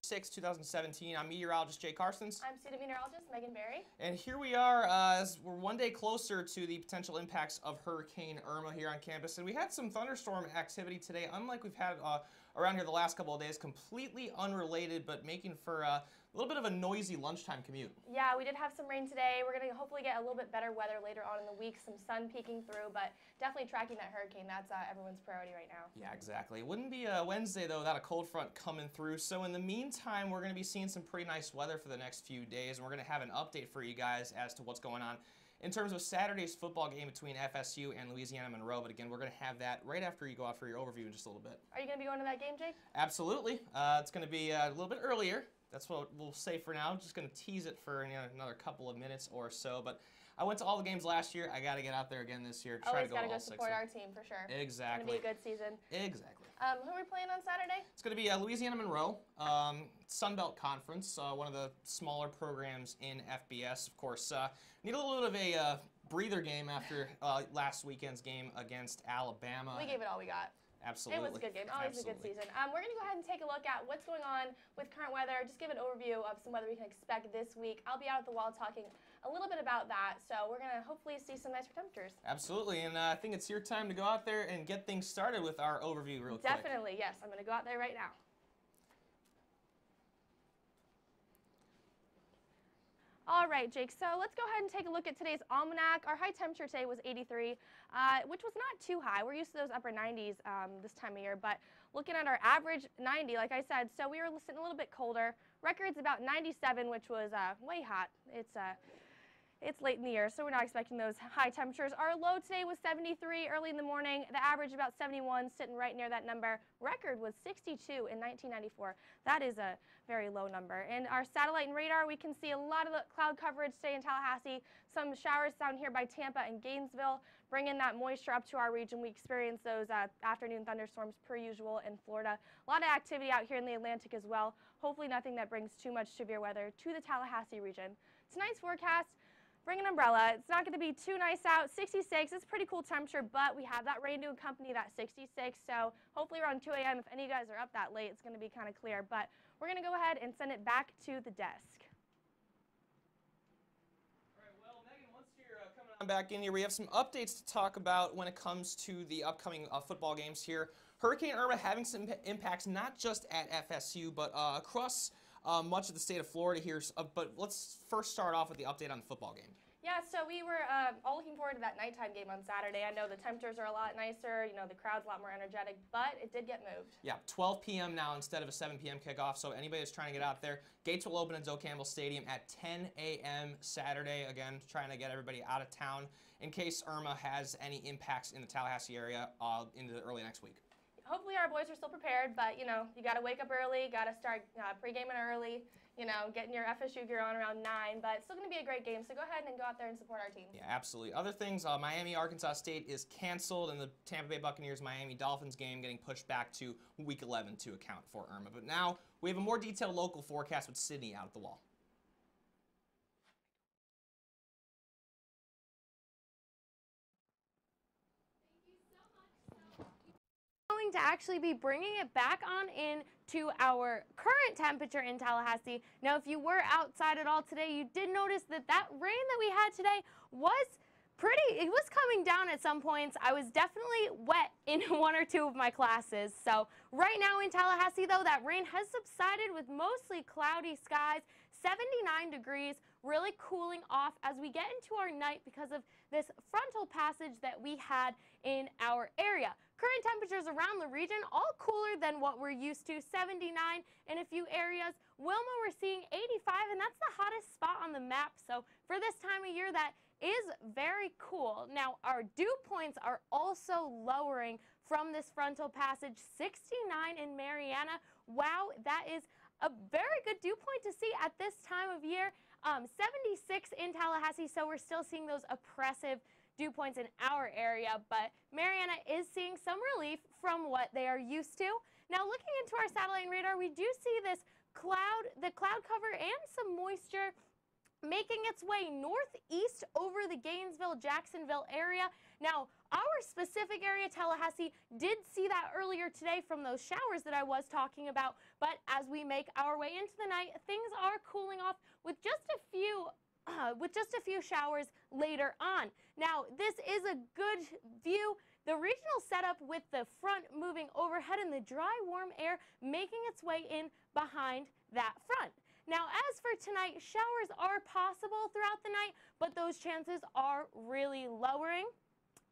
6, 2017. I'm meteorologist Jay Carsons. I'm student meteorologist Megan Berry. And here we are as we're one day closer to the potential impacts of Hurricane Irma here on campus. And we had some thunderstorm activity today, unlike we've had around here the last couple of days, completely unrelated, but making for a little bit of a noisy lunchtime commute. Yeah, we did have some rain today. We're going to hopefully get a little bit better weather later on in the week, some sun peeking through, but definitely tracking that hurricane. That's everyone's priority right now. Yeah, exactly. It wouldn't be Wednesday, though, without a cold front coming through. So in the meantime, we're going to be seeing some pretty nice weather for the next few days, and we're going to have an update for you guys as to what's going on in terms of Saturday's football game between FSU and Louisiana Monroe. But again, we're going to have that right after you go out for your overview in just a little bit. Are you going to be going to that game, Jake? Absolutely. It's going to be a little bit earlier. That's what we'll say for now. Just going to tease it for another couple of minutes or so. But I went to all the games last year. I got to get out there again this year. Always got to go support our team for sure. Exactly. It's going to be a good season. Exactly. Who are we playing on Saturday? It's going to be Louisiana Monroe, Sun Belt Conference, one of the smaller programs in FBS. Of course, need a little bit of a breather game after last weekend's game against Alabama. We gave it all we got. Absolutely. It was a good game. Always a good season. We're going to go ahead and take a look at what's going on with current weather, just give an overview of some weather we can expect this week. I'll be out at the wall talking a little bit about that, so we're going to hopefully see some nicer temperatures. Absolutely, and I think it's your time to go out there and get things started with our overview real quick. Definitely, yes. I'm going to go out there right now. All right, Jake, so let's go ahead and take a look at today's almanac. Our high temperature today was 83, which was not too high. We're used to those upper 90s this time of year, but looking at our average 90, like I said, so we were sitting a little bit colder. Record's about 97, which was way hot. It's late in the year, so we're not expecting those high temperatures. Our low today was 73 early in the morning. The average about 71, sitting right near that number. Record was 62 in 1994. That is a very low number. And our satellite and radar, we can see a lot of the cloud coverage today in Tallahassee. Some showers down here by Tampa and Gainesville, bringing that moisture up to our region. We experience those afternoon thunderstorms per usual in Florida. A lot of activity out here in the Atlantic as well. Hopefully nothing that brings too much severe weather to the Tallahassee region. Tonight's forecast, bring an umbrella. It's not going to be too nice out. 66, it's a pretty cool temperature, but we have that rain to accompany that 66, so hopefully around 2 a.m. if any of you guys are up that late, it's going to be kind of clear. But we're going to go ahead and send it back to the desk. All right, well, Megan, once you're coming on back in here, we have some updates to talk about when it comes to the upcoming football games here. Hurricane Irma having some impacts not just at FSU, but across much of the state of Florida here, but let's first start off with the update on the football game. Yeah, so we were all looking forward to that nighttime game on Saturday. I know the temperatures are a lot nicer, the crowd's a lot more energetic, but it did get moved. Yeah, 12 p.m. now instead of a 7 p.m. kickoff, so anybody that's trying to get out there, gates will open at Zoe Campbell Stadium at 10 a.m. Saturday. Again, trying to get everybody out of town in case Irma has any impacts in the Tallahassee area into early next week. Hopefully our boys are still prepared, but you got to wake up early, got to start pre-gaming early, getting your FSU gear on around 9, but it's still going to be a great game, so go ahead and go out there and support our team. Yeah, absolutely. Other things, Miami, Arkansas State is canceled, and the Tampa Bay Buccaneers Miami Dolphins game getting pushed back to Week 11 to account for Irma. But now we have a more detailed local forecast with Sydney out at the wall. To actually be bringing it back on in to our current temperature in Tallahassee. Now, if you were outside at all today, you did notice that rain that we had today was it was coming down at some points. I was definitely wet in one or two of my classes. So right now in Tallahassee, though, that rain has subsided with mostly cloudy skies, 79 degrees, really cooling off as we get into our night because of this frontal passage that we had in our area. Current temperatures around the region all cooler than what we're used to, 79 in a few areas. Wilma, we're seeing 85, and that's the hottest spot on the map. So for this time of year, that is very cool. Now, our dew points are also lowering from this frontal passage, 69 in Marianna. Wow, that is a very good dew point to see at this time of year. 76 in Tallahassee, so we're still seeing those oppressive dew points in our area, but Marianna is seeing some relief from what they are used to. Now, looking into our satellite and radar, we do see this the cloud cover and some moisture making its way northeast over the Gainesville, Jacksonville area. Now, our specific area, Tallahassee, did see that earlier today from those showers that I was talking about, but as we make our way into the night, things are cooling off with just a few showers later on. Now, this is a good view. The regional setup with the front moving overhead and the dry, warm air making its way in behind that front. Now, as for tonight, showers are possible throughout the night, but those chances are really lowering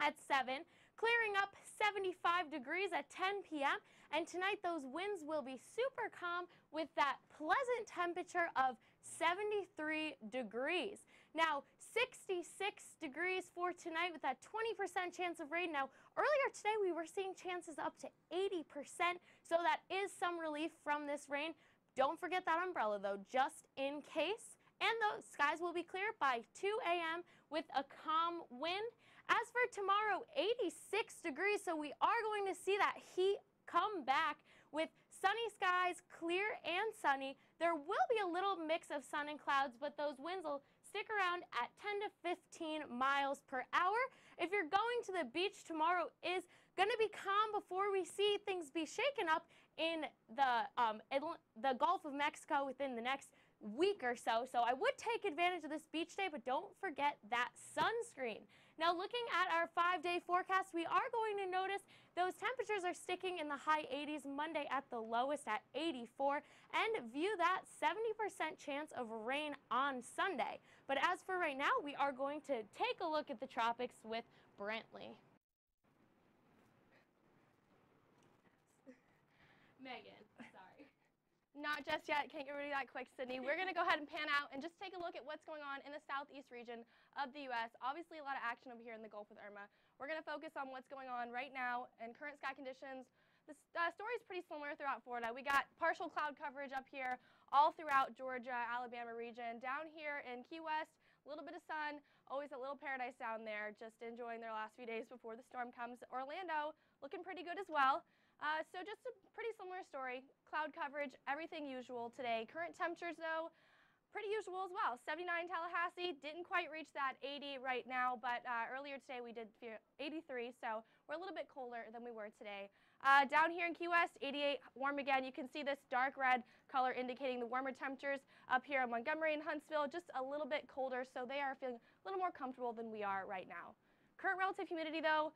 at 7, clearing up 75 degrees at 10 p.m. And tonight, those winds will be super calm with that pleasant temperature of 73 degrees. Now, 66 degrees for tonight with that 20% chance of rain. Now, earlier today, we were seeing chances up to 80%, so that is some relief from this rain. Don't forget that umbrella, though, just in case. And the skies will be clear by 2 a.m. with a calm wind. As for tomorrow, 86 degrees, so we are going to see that heat come back with sunny skies, clear and sunny. There will be a little mix of sun and clouds, but those winds will stick around at 10 to 15 miles per hour. If you're going to the beach, tomorrow is going to be calm before we see things be shaken up in the Gulf of Mexico within the next week or so. So I would take advantage of this beach day, but don't forget that sunscreen. Now, looking at our 5-day forecast, we are going to notice those temperatures are sticking in the high 80s, Monday at the lowest at 84, and view that 70% chance of rain on Sunday. But as for right now, we are going to take a look at the tropics with Brantley. Megan, sorry. Not just yet. Can't get rid of that quick, Sydney. We're going to go ahead and pan out and just take a look at what's going on in the southeast region of the U.S. Obviously, a lot of action over here in the Gulf with Irma. We're going to focus on what's going on right now and current sky conditions. The story is pretty similar throughout Florida. We got partial cloud coverage up here all throughout Georgia, Alabama region. Down here in Key West, a little bit of sun. Always a little paradise down there, just enjoying their last few days before the storm comes. Orlando, looking pretty good as well. So just a pretty similar story. Cloud coverage, everything usual today. Current temperatures, though, pretty usual as well. 79 Tallahassee, didn't quite reach that 80 right now, but earlier today we did feel 83, so we're a little bit colder than we were today. Down here in Key West, 88, warm again. You can see this dark red color indicating the warmer temperatures. Up here in Montgomery and Huntsville, just a little bit colder, so they are feeling a little more comfortable than we are right now. Current relative humidity, though,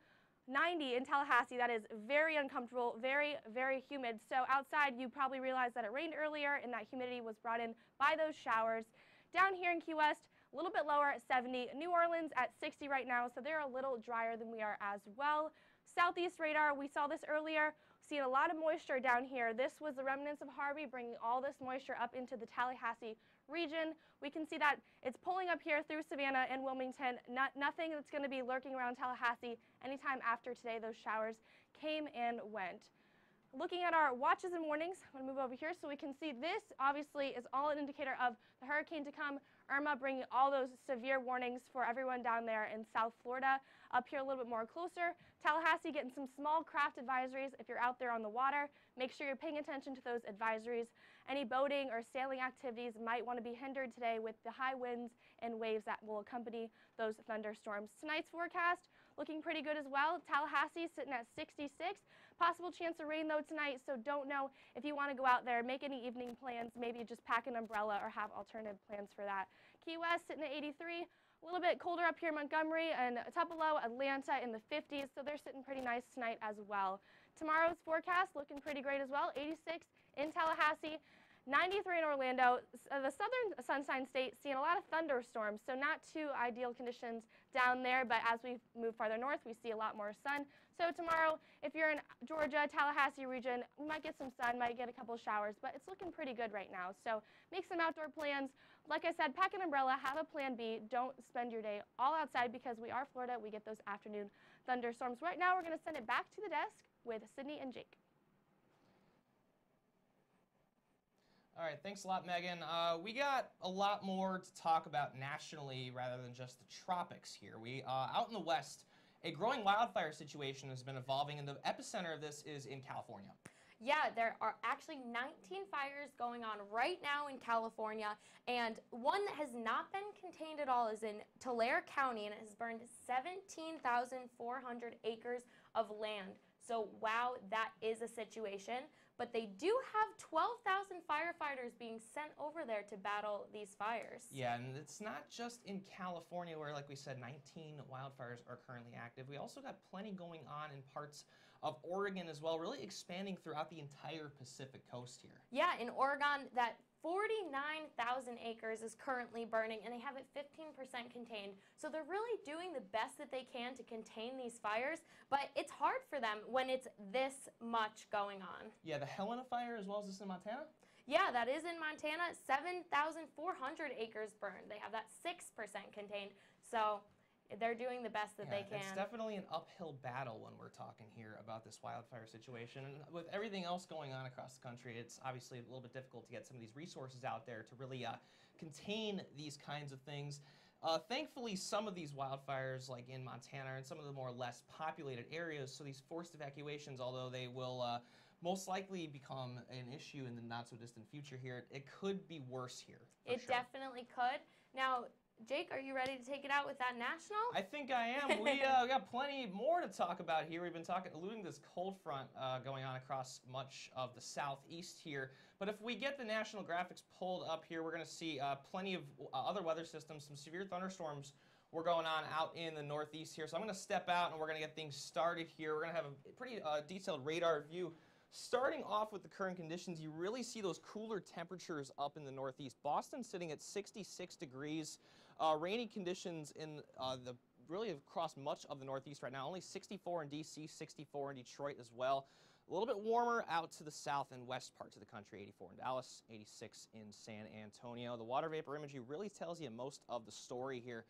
90 in Tallahassee. That is very uncomfortable, very, very humid. So outside, you probably realized that it rained earlier and that humidity was brought in by those showers. Down here in Key West, a little bit lower at 70. New Orleans at 60 right now, so they're a little drier than we are as well. Southeast radar, we saw this earlier. Seeing a lot of moisture down here. This was the remnants of Harvey bringing all this moisture up into the Tallahassee region. We can see that it's pulling up here through Savannah and Wilmington. Nothing that's going to be lurking around Tallahassee anytime after today. Those showers came and went. Looking at our watches and warnings, I'm going to move over here so we can see this obviously is all an indicator of the hurricane to come. Irma bringing all those severe warnings for everyone down there in South Florida. Up here a little bit more closer, Tallahassee getting some small craft advisories if you're out there on the water. Make sure you're paying attention to those advisories. Any boating or sailing activities might want to be hindered today with the high winds and waves that will accompany those thunderstorms. Tonight's forecast looking pretty good as well. Tallahassee sitting at 66. Possible chance of rain though tonight, so don't know if you want to go out there, make any evening plans, maybe just pack an umbrella or have alternative plans for that. Key West sitting at 83. A little bit colder up here in Montgomery and Tupelo, Atlanta in the 50s, so they're sitting pretty nice tonight as well. Tomorrow's forecast looking pretty great as well. 86 in Tallahassee, 93 in Orlando. The southern Sunshine State seeing a lot of thunderstorms, so not too ideal conditions down there, but as we move farther north, we see a lot more sun. So tomorrow, if you're in Georgia, Tallahassee region, we might get some sun, might get a couple showers, but it's looking pretty good right now. So make some outdoor plans. Like I said, pack an umbrella, have a plan B. Don't spend your day all outside because we are Florida. We get those afternoon thunderstorms. Right now, we're going to send it back to the desk with Sydney and Jake. All right, thanks a lot, Megan. We got a lot more to talk about nationally rather than just the tropics here. Out in the West, a growing wildfire situation has been evolving, and the epicenter of this is in California. Yeah, there are actually 19 fires going on right now in California, and one that has not been contained at all is in Tulare County, and it has burned 17,400 acres of land. So wow, that is a situation. But they do have 12,000 firefighters being sent over there to battle these fires. Yeah, and it's not just in California where, like we said, 19 wildfires are currently active. We also got plenty going on in parts of Oregon as well, really expanding throughout the entire Pacific coast here. Yeah, in Oregon, that 49,000 acres is currently burning, and they have it 15% contained. So they're really doing the best that they can to contain these fires, but it's hard for them when it's this much going on. Yeah, the Helena fire as well as this in Montana? Yeah, that is in Montana. 7,400 acres burned. They have that 6% contained. So they're doing the best that they can. It's definitely an uphill battle when we're talking here about this wildfire situation. And with everything else going on across the country, it's obviously a little bit difficult to get some of these resources out there to really contain these kinds of things. Thankfully, some of these wildfires, like in Montana, are in some of the more less populated areas, so these forced evacuations, although they will most likely become an issue in the not-so-distant future here, it could be worse here. It definitely could. Now, Jake, are you ready to take it out with that national? I think I am. We got plenty more to talk about here. We've been alluding to this cold front going on across much of the southeast here. But if we get the national graphics pulled up here, we're going to see plenty of other weather systems. Some severe thunderstorms were going on out in the northeast here. So I'm going to step out and we're going to get things started here. We're going to have a pretty detailed radar view. Starting off with the current conditions, you really see those cooler temperatures up in the northeast. Boston sitting at 66 degrees. Rainy conditions in really across much of the northeast right now. Only 64 in D.C., 64 in Detroit as well. A little bit warmer out to the south and west parts of the country. 84 in Dallas, 86 in San Antonio. The water vapor imagery really tells you most of the story here.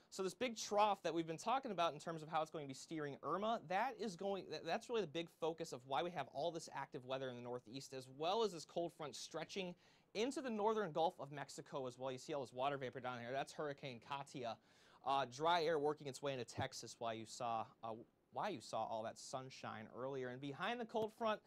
So this big trough that we've been talking about in terms of how it's going to be steering Irma, that's really the big focus of why we have all this active weather in the northeast, as well as this cold front stretching into the northern Gulf of Mexico as well. You see all this water vapor down here. That's Hurricane Katia. Dry air working its way into Texas, why you saw all that sunshine earlier. And behind the cold front,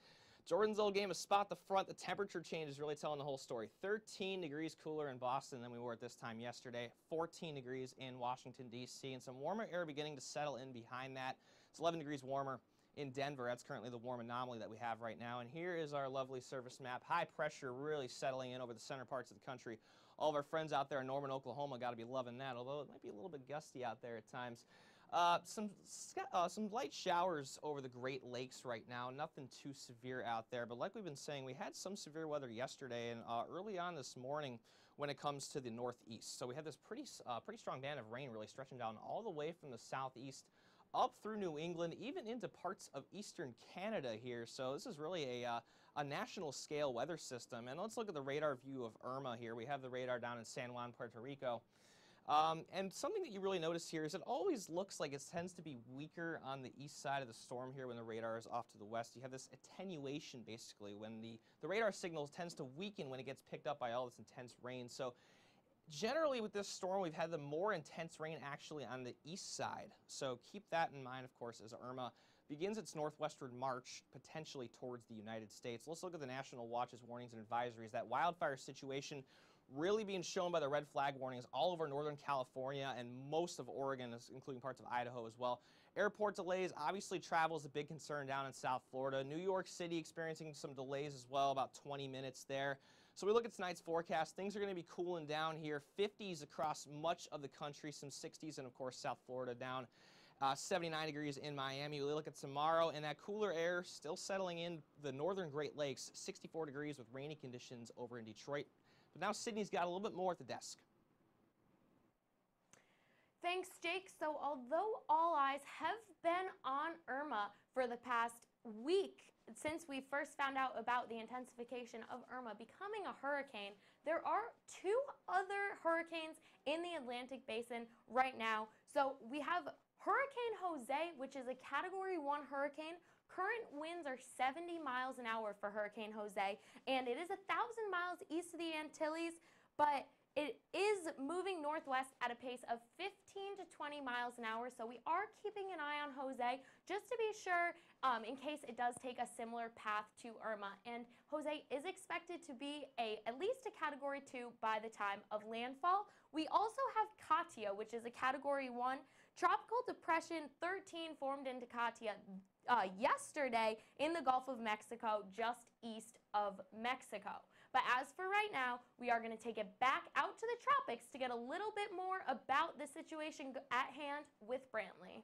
Jordan's little game of spot the front. The temperature change is really telling the whole story. 13 degrees cooler in Boston than we were at this time yesterday. 14 degrees in Washington, D.C. And some warmer air beginning to settle in behind that. It's 11 degrees warmer in Denver. That's currently the warm anomaly that we have right now. And here is our lovely surface map. High pressure really settling in over the center parts of the country. All of our friends out there in Norman, Oklahoma got to be loving that, although it might be a little bit gusty out there at times. Some light showers over the Great Lakes right now. Nothing too severe out there. But like we've been saying, we had some severe weather yesterday and early on this morning when it comes to the northeast. So we had this pretty strong band of rain really stretching down all the way from the southeast up through New England, even into parts of eastern Canada here. So this is really a national scale weather system. And let's look at the radar view of Irma here. We have the radar down in San Juan, Puerto Rico. And something that you really notice here is it always looks like it tends to be weaker on the east side of the storm here when the radar is off to the west. You have this attenuation basically when the radar signal tends to weaken when it gets picked up by all this intense rain. So generally with this storm, we've had the more intense rain actually on the east side. So keep that in mind, of course, as Irma begins its northwestward march potentially towards the United States. Let's look at the national watches, warnings, and advisories. That wildfire situation really being shown by the red flag warnings all over northern California and most of Oregon, including parts of Idaho as well. Airport delays, obviously travel is a big concern down in South Florida. New York City experiencing some delays as well, about 20 minutes there. So we look at tonight's forecast. Things are going to be cooling down here. 50s across much of the country, some 60s, and of course South Florida down. 79 degrees in Miami. We look at tomorrow, and that cooler air still settling in the northern Great Lakes. 64 degrees with rainy conditions over in Detroit. But now Sydney's got a little bit more at the desk. Thanks, Jake. So although all eyes have been on Irma for the past week, since we first found out about the intensification of Irma becoming a hurricane, there are two other hurricanes in the Atlantic Basin right now. So we have Hurricane Jose, which is a Category 1 hurricane. Current winds are 70 miles an hour for Hurricane Jose, and it is 1,000 miles east of the Antilles, but It is moving northwest at a pace of 15 to 20 miles an hour, so we are keeping an eye on Jose just to be sure in case it does take a similar path to Irma. And Jose is expected to be at least a Category 2 by the time of landfall. We also have Katia, which is a Category 1. Tropical Depression 13 formed into Katia yesterday in the Gulf of Mexico, just east of Mexico. But as for right now, we are going to take it back out to the tropics to get a little bit more about the situation at hand with Brantley.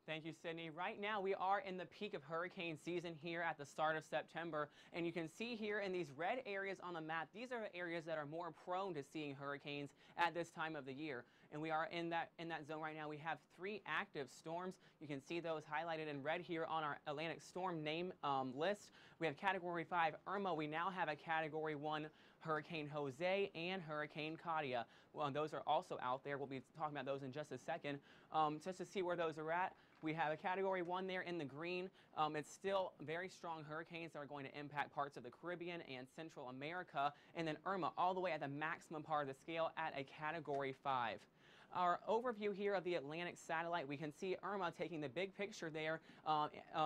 Thank you, Sydney. Right now, we are in the peak of hurricane season here at the start of September, and you can see here in these red areas on the map, these are areas that are more prone to seeing hurricanes at this time of the year. And we are in that zone right now. We have 3 active storms. You can see those highlighted in red here on our Atlantic storm name list. We have Category 5 Irma. We now have a Category 1 Hurricane Jose and Hurricane Katia. Well, those are also out there. We'll be talking about those in just a second. Just to see where those are at, we have a Category 1 there in the green. It's still very strong hurricanes that are going to impact parts of the Caribbean and Central America. And then Irma all the way at the maximum part of the scale at a Category 5. Our overview here of the Atlantic satellite, we can see Irma taking the big picture there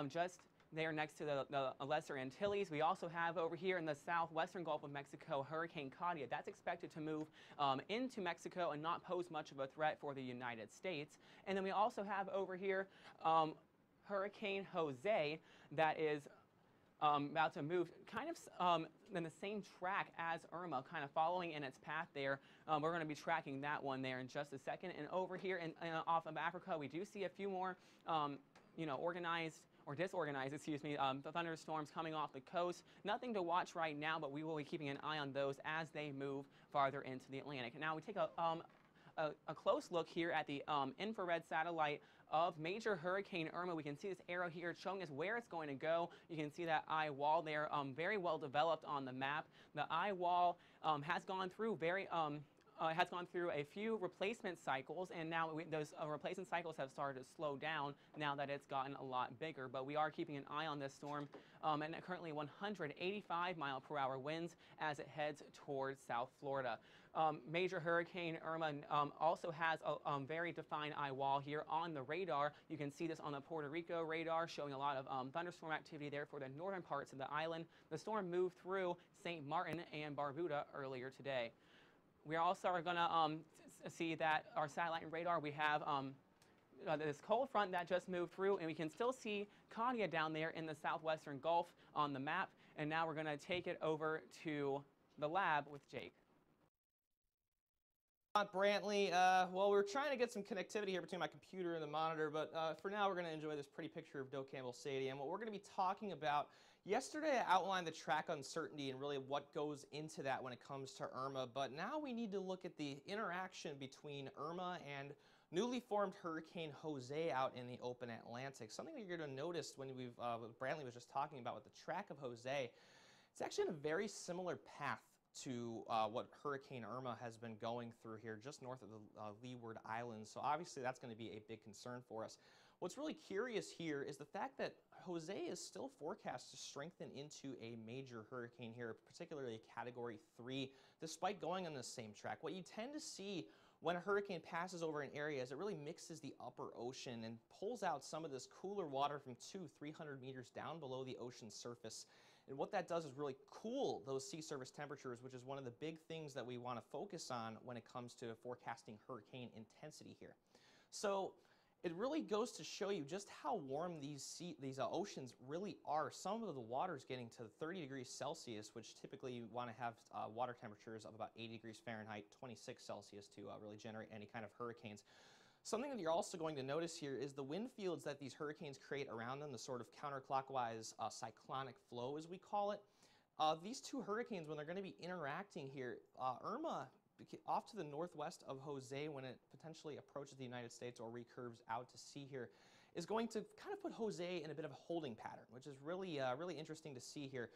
just there next to the Lesser Antilles. We also have over here in the southwestern Gulf of Mexico, Hurricane Katia. That's expected to move into Mexico and not pose much of a threat for the United States. And then we also have over here Hurricane Jose that is about to move kind of in the same track as Irma, kind of following in its path there. We're going to be tracking that one there in just a second. And over here off of Africa, we do see a few more, organized or disorganized, the thunderstorms coming off the coast. Nothing to watch right now, but we will be keeping an eye on those as they move farther into the Atlantic. Now we take a close look here at the infrared satellite of major Hurricane Irma. We can see this arrow here showing us where it's going to go. You can see that eye wall there, very well developed on the map. The eye wall has gone through a few replacement cycles, and now those replacement cycles have started to slow down now that it's gotten a lot bigger. But we are keeping an eye on this storm, and currently 185-mile-per-hour winds as it heads towards South Florida. Major Hurricane Irma also has a very defined eye wall here on the radar. You can see this on the Puerto Rico radar, showing a lot of thunderstorm activity there for the northern parts of the island. The storm moved through St. Martin and Barbuda earlier today. We also are going to see that our satellite and radar, we have this cold front that just moved through, and we can still see Katia down there in the southwestern Gulf on the map. And now we're going to take it over to the lab with Jake. Brantley, well, we're trying to get some connectivity here between my computer and the monitor, but for now we're going to enjoy this pretty picture of Doe Campbell Stadium. What we're going to be talking about, yesterday I outlined the track uncertainty and really what goes into that when it comes to Irma, but now we need to look at the interaction between Irma and newly formed Hurricane Jose out in the open Atlantic. Something that you're going to notice when Brantley was just talking about with the track of Jose, it's actually in a very similar path to what Hurricane Irma has been going through here just north of the Leeward Islands. So obviously that's going to be a big concern for us. What's really curious here is the fact that Jose is still forecast to strengthen into a major hurricane here, particularly a Category 3, despite going on the same track. What you tend to see when a hurricane passes over an area is it really mixes the upper ocean and pulls out some of this cooler water from 200-300 meters down below the ocean surface. And what that does is really cool those sea surface temperatures, which is one of the big things that we want to focus on when it comes to forecasting hurricane intensity here. So it really goes to show you just how warm these oceans really are. Some of the water is getting to 30 degrees Celsius, which typically you want to have water temperatures of about 80 degrees Fahrenheit, 26 Celsius to really generate any kind of hurricanes. Something that you're also going to notice here is the wind fields that these hurricanes create around them, the sort of counterclockwise cyclonic flow, as we call it. These two hurricanes, when they're going to be interacting here, Irma, off to the northwest of Jose when it potentially approaches the United States or recurves out to sea here, is going to kind of put Jose in a bit of a holding pattern, which is really, really interesting to see here.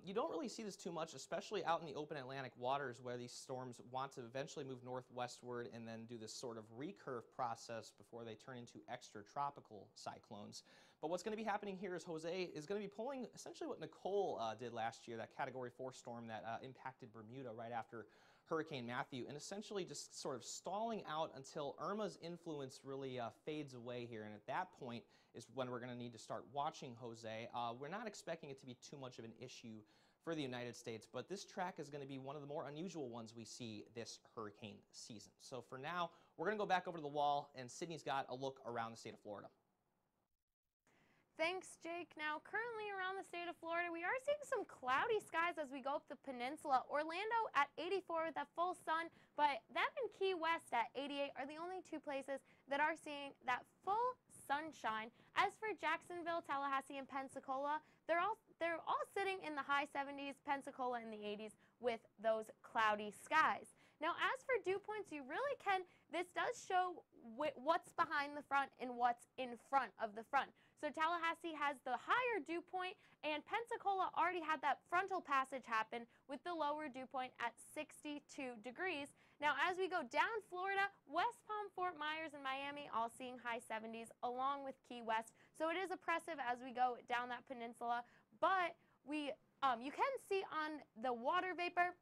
You don't really see this too much, especially out in the open Atlantic waters where these storms want to eventually move northwestward and then do this sort of recurve process before they turn into extratropical cyclones. But what's going to be happening here is Jose is going to be pulling essentially what Nicole did last year, that Category 4 storm that impacted Bermuda right after Hurricane Matthew, and essentially just sort of stalling out until Irma's influence really fades away here. And at that point is when we're going to need to start watching Jose. We're not expecting it to be too much of an issue for the United States, but this track is going to be one of the more unusual ones we see this hurricane season. So for now, we're going to go back over to the wall, and Sydney's got a look around the state of Florida. Thanks, Jake. Now, currently around the state of Florida, we are seeing some cloudy skies as we go up the peninsula. Orlando at 84 with a full sun, but them and Key West at 88 are the only two places that are seeing that full sunshine. As for Jacksonville, Tallahassee, and Pensacola, they're all sitting in the high 70s, Pensacola in the 80s with those cloudy skies. Now, as for dew points, you really can, this does show what's behind the front and what's in front of the front. So Tallahassee has the higher dew point, and Pensacola already had that frontal passage happen with the lower dew point at 62 degrees. Now, as we go down Florida, West Palm, Fort Myers, and Miami all seeing high 70s along with Key West. So it is oppressive as we go down that peninsula, but you can see on the water vapor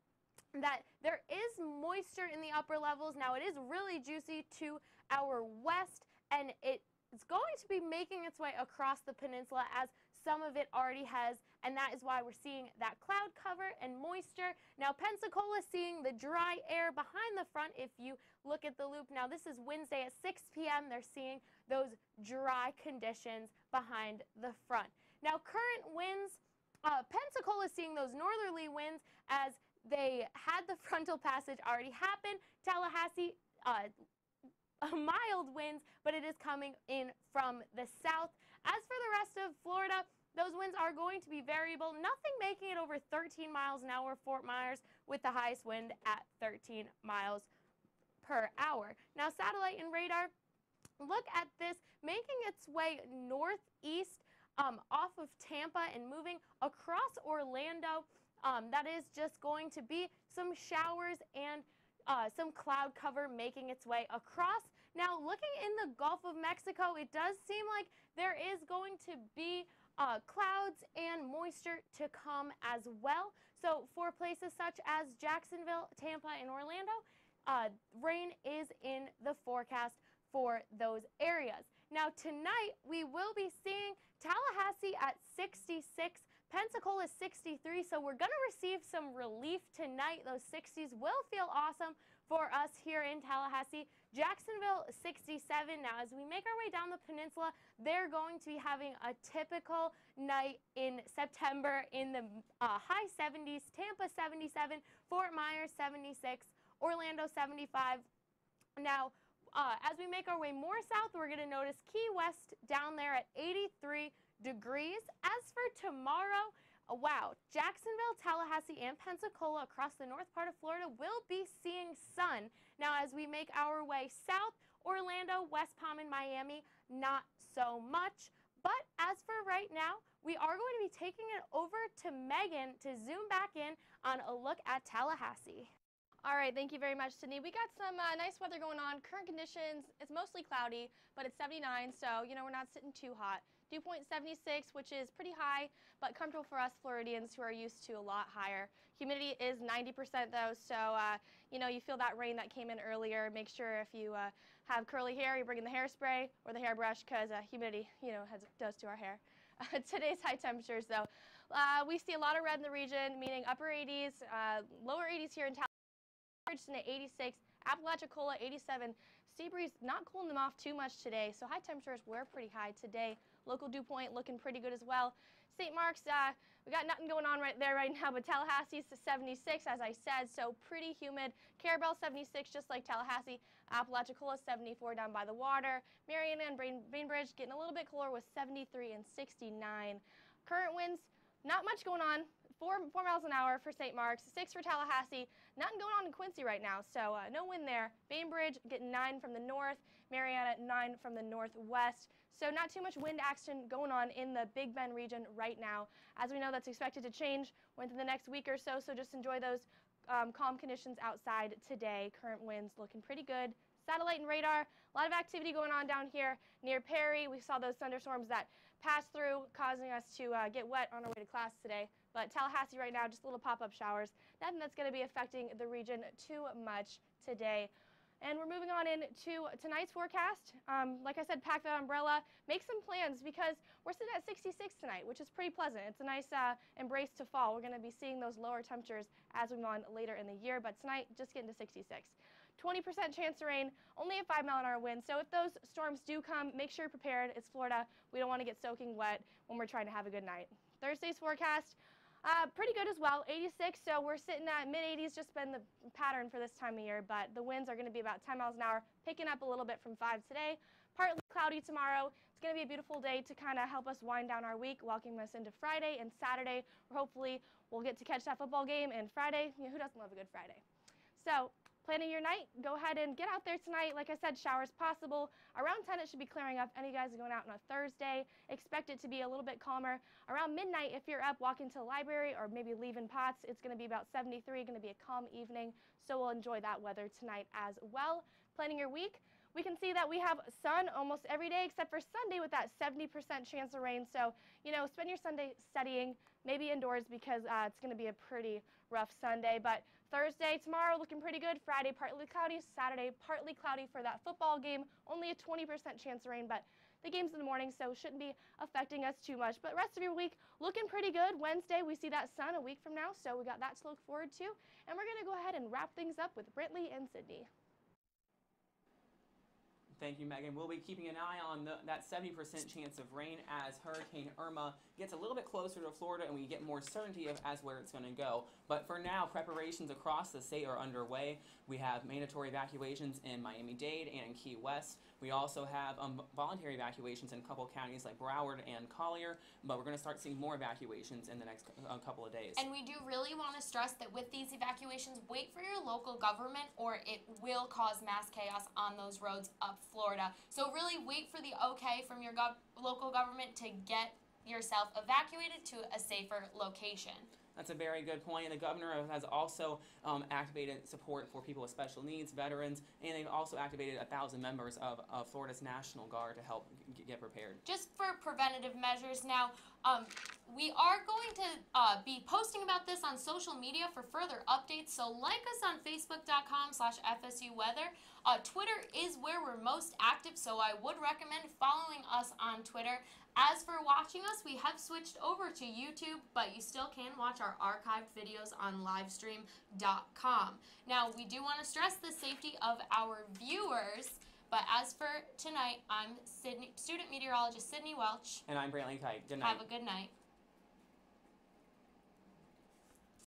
that there is moisture in the upper levels. Now, it is really juicy to our west, and it's going to be making its way across the peninsula as some of it already has, and that is why we're seeing that cloud cover and moisture. Now, Pensacola seeing the dry air behind the front. If you look at the loop, now this is Wednesday at 6 p.m. They're seeing those dry conditions behind the front. Now, current winds, Pensacola is seeing those northerly winds as they had the frontal passage already happen. Tallahassee, mild winds, but it is coming in from the south. As for the rest of Florida, those winds are going to be variable, nothing making it over 13 miles an hour. Fort Myers with the highest wind at 13 miles per hour. Now, satellite and radar, look at this, making its way northeast off of Tampa and moving across Orlando. That is just going to be some showers and some cloud cover making its way across. Now, looking in the Gulf of Mexico, it does seem like there is going to be clouds and moisture to come as well. So for places such as Jacksonville, Tampa, and Orlando, rain is in the forecast for those areas. Now, tonight we will be seeing Tallahassee at 66, Pensacola 63, so we're going to receive some relief tonight. Those 60s will feel awesome for us here in Tallahassee. Jacksonville 67. Now, as we make our way down the peninsula, they're going to be having a typical night in September in the high 70s. Tampa 77, Fort Myers 76, Orlando 75. Now, as we make our way more south, we're going to notice Key West down there at 83 degrees. As for tomorrow, wow, Jacksonville, Tallahassee, and Pensacola across the north part of Florida will be seeing sun. Now, as we make our way south, Orlando, West Palm, and Miami, not so much. But as for right now, we are going to be taking it over to Megan to zoom back in on a look at Tallahassee. All right, thank you very much, Sydney. We got some nice weather going on. Current conditions, it's mostly cloudy, but it's 79, so, you know, we're not sitting too hot. Dew point 76, which is pretty high, but comfortable for us Floridians who are used to a lot higher. Humidity is 90% though, so, you know, you feel that rain that came in earlier. Make sure if you have curly hair, you bring in the hairspray or the hairbrush, because humidity, you know, does to our hair. Today's high temperatures, though, we see a lot of red in the region, meaning upper 80s, lower 80s here in Tallahassee. At 86, Apalachicola 87. Sea breeze not cooling them off too much today, so high temperatures were pretty high today. Local dew point looking pretty good as well. St. Mark's, we got nothing going on right there right now, but Tallahassee's to 76, as I said, so pretty humid. Carabel 76, just like Tallahassee. Apalachicola 74 down by the water. Mariana and Bainbridge getting a little bit cooler with 73 and 69. Current winds, not much going on. 4 miles an hour for St. Mark's, 6 for Tallahassee. Nothing going on in Quincy right now, so no wind there. Bainbridge getting 9 from the north, Mariana 9 from the northwest. So not too much wind action going on in the Big Bend region right now. As we know, that's expected to change within the next week or so, so just enjoy those calm conditions outside today. Current winds looking pretty good. Satellite and radar, a lot of activity going on down here near Perry. We saw those thunderstorms that pass through, causing us to get wet on our way to class today. But Tallahassee right now, just little pop-up showers. Nothing that's going to be affecting the region too much today. And we're moving on into tonight's forecast. Like I said, pack that umbrella. Make some plans because we're sitting at 66 tonight, which is pretty pleasant. It's a nice embrace to fall. We're going to be seeing those lower temperatures as we move on later in the year, but tonight just getting to 66. 20% chance of rain, only a 5-mile-an-hour wind. So if those storms do come, make sure you're prepared. It's Florida. We don't want to get soaking wet when we're trying to have a good night. Thursday's forecast. Pretty good as well, 86, so we're sitting at mid-80s, just been the pattern for this time of year, but the winds are going to be about 10 miles an hour, picking up a little bit from 5 today. Partly cloudy tomorrow. It's going to be a beautiful day to kind of help us wind down our week, welcome us into Friday and Saturday, where hopefully we'll get to catch that football game, and Friday, you know, who doesn't love a good Friday? So, planning your night, go ahead and get out there tonight. Like I said, showers possible. Around 10, it should be clearing up. Any guys are going out on a Thursday, expect it to be a little bit calmer. Around midnight, if you're up walking to the library or maybe leaving Potts, it's going to be about 73, going to be a calm evening. So we'll enjoy that weather tonight as well. Planning your week, we can see that we have sun almost every day except for Sunday with that 70% chance of rain. So, you know, spend your Sunday studying, maybe indoors because it's going to be a pretty rough Sunday. But Thursday, tomorrow, looking pretty good. Friday, partly cloudy. Saturday, partly cloudy for that football game. Only a 20% chance of rain, but the game's in the morning, so shouldn't be affecting us too much. But rest of your week, looking pretty good. Wednesday, we see that sun a week from now, so we got that to look forward to. And we're going to go ahead and wrap things up with Brentley and Sydney. Thank you, Megan. We'll be keeping an eye on that 70% chance of rain as Hurricane Irma gets a little bit closer to Florida and we get more certainty as where it's going to go. But for now, preparations across the state are underway. We have mandatory evacuations in Miami-Dade and in Key West. We also have voluntary evacuations in a couple of counties like Broward and Collier, but we're going to start seeing more evacuations in the next couple of days. And we do really want to stress that with these evacuations, wait for your local government or it will cause mass chaos on those roads up Florida. So really wait for the okay from your local government to get yourself evacuated to a safer location. That's a very good point. And the governor has also activated support for people with special needs, veterans, and they've also activated 1,000 members of Florida's National Guard to help get prepared. Just for preventative measures now, we are going to be posting about this on social media for further updates, so like us on facebook.com/FSU Weather. Twitter is where we're most active, so I would recommend following us on Twitter. As for watching us, we have switched over to YouTube, but you still can watch our archived videos on livestream.com. Now, we do want to stress the safety of our viewers, but as for tonight, I'm student meteorologist Sydney Welch. And I'm Brantley Kite. Good night. Have a good night.